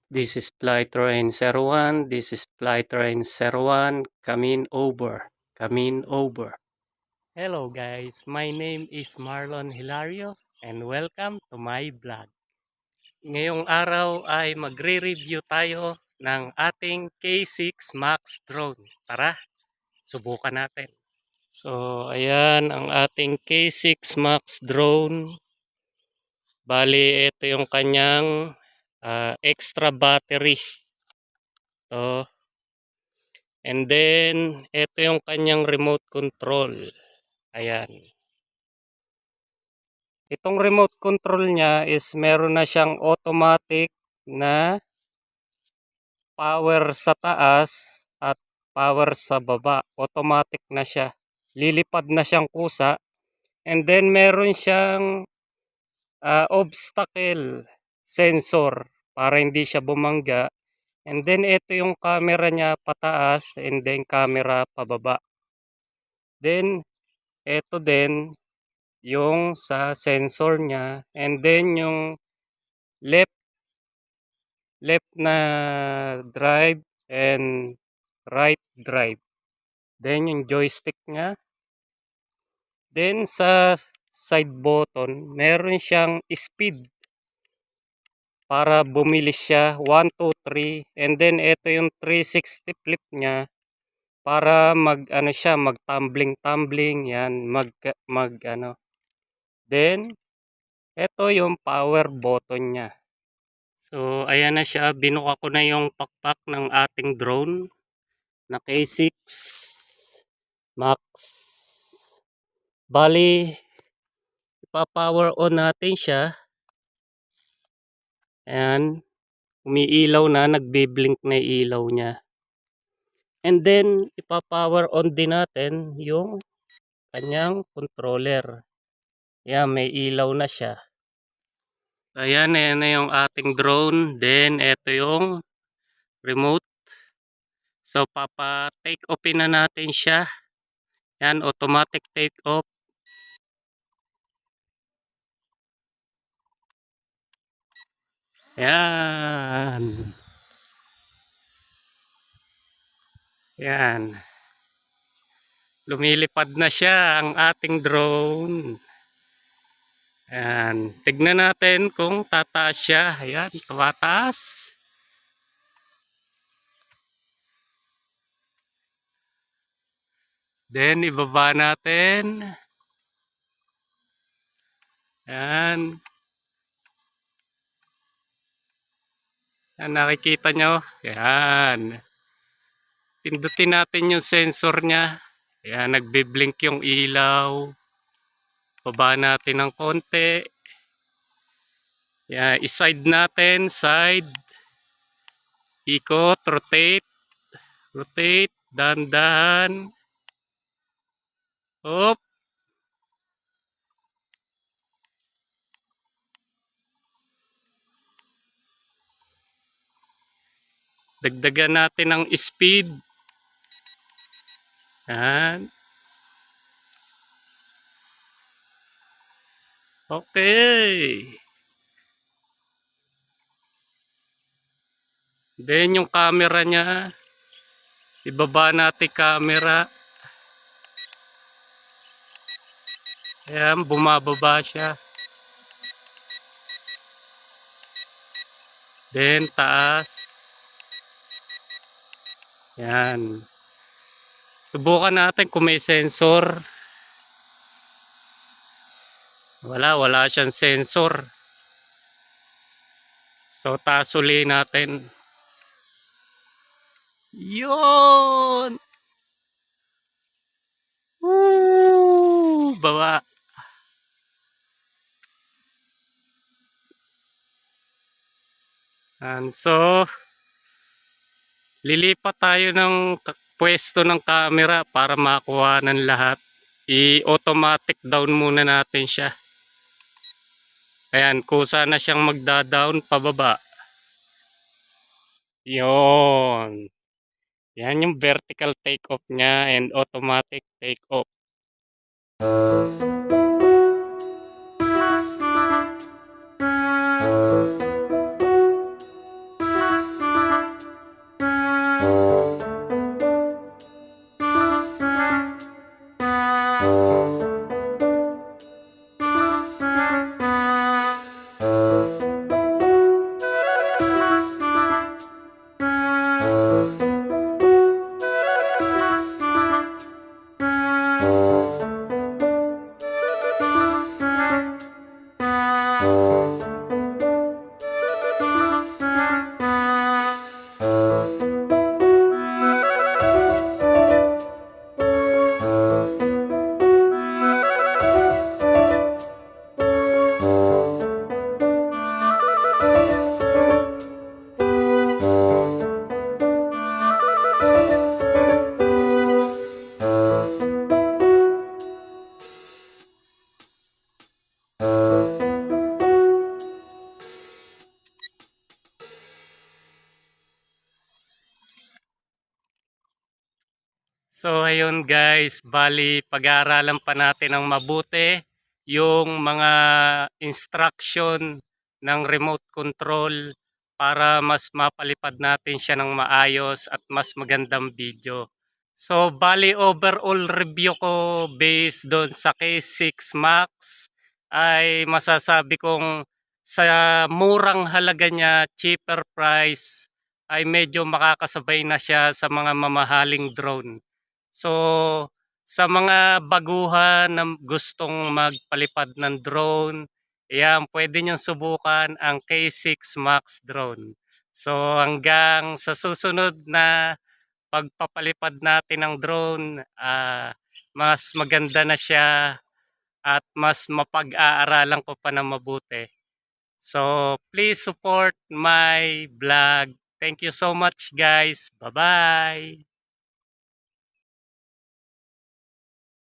This is flight train 01. This is flight train 01. Coming over. Coming over. Hello guys, my name is Marlon Hilario and welcome to my vlog. Ngayong araw ay magre-review tayo ng ating K6 Max drone. Tara, subukan natin. So, ayan ang ating K6 Max drone. Bali, ito yung kanyang extra battery. So, and then, ito yung kanyang remote control. Ayan. Itong remote control niya is meron na siyang automatic na power sa taas at power sa baba. Automatic na siya. Lilipad na siyang kusa. And then, meron siyang obstacle sensor para hindi siya bumangga. And then, ito yung camera niya pataas and then camera pababa. Then, ito din yung sa sensor niya. And then, yung left na drive and right drive. Then, yung joystick niya. Then, sa side button, meron siyang speed para bumilis siya 1, 2, 3. And then, ito yung 360 flip niya para mag-tumbling, yan, Then, ito yung power button niya. So, ayan na siya. Binuka ko na yung pakpak ng ating drone na K6 Max. Bali, ipa-power on natin siya. Ayan. Umiilaw na, nagbe-blink na yung ilaw niya. And then, ipa-power on din natin yung kanyang controller. Ayan, may ilaw na siya. Ayan, ayan na yung ating drone. Then, ito yung remote. So, papa-take offin na natin siya. Yan, automatic take off. Yan. Yan. Lumilipad na siya ang ating drone. Yan. Tignan natin kung tataas siya. Ayan, tumataas. Then, ibaba natin. Yan. Yan, nakikita nyo. Yan. Pindutin natin yung sensor niya. Yan, nagbe-blink yung ilaw. Baba natin ng konti. Yan, i-side natin. Side. Ikot, rotate. Rotate. Dahan-dahan. Hop. Dagdagan natin ang speed. Yan. Okay. Then yung camera niya, ibaba natin camera. Ayan, bumababa siya. Then taas. Yan. Subukan natin kung may sensor. Wala siyang sensor. So taas uli natin. Yun! Woo! Baba. And so, lilipat tayo ng pwesto ng camera para makuha ng lahat. I-automatic down muna natin siya. Ayan, kusa na siyang magda-down pababa. Yon. Yan yung vertical take off niya and automatic take off. So ayun guys, bali pag-aaralan pa natin ng mabuti yung mga instruction ng remote control para mas mapalipad natin siya ng maayos at mas magandang video. So bali overall review ko based doon sa K6 Max ay masasabi kong sa murang halaga niya, cheaper price, ay medyo makakasabay na siya sa mga mamahaling drone. So, sa mga baguhan na gustong magpalipad ng drone, yan, pwede niyong subukan ang K6 Max drone. So, hanggang sa susunod na pagpapalipad natin ng drone, mas maganda na siya at mas mapag-aaralan ko pa ng mabuti. So, please support my vlog. Thank you so much guys. Bye-bye!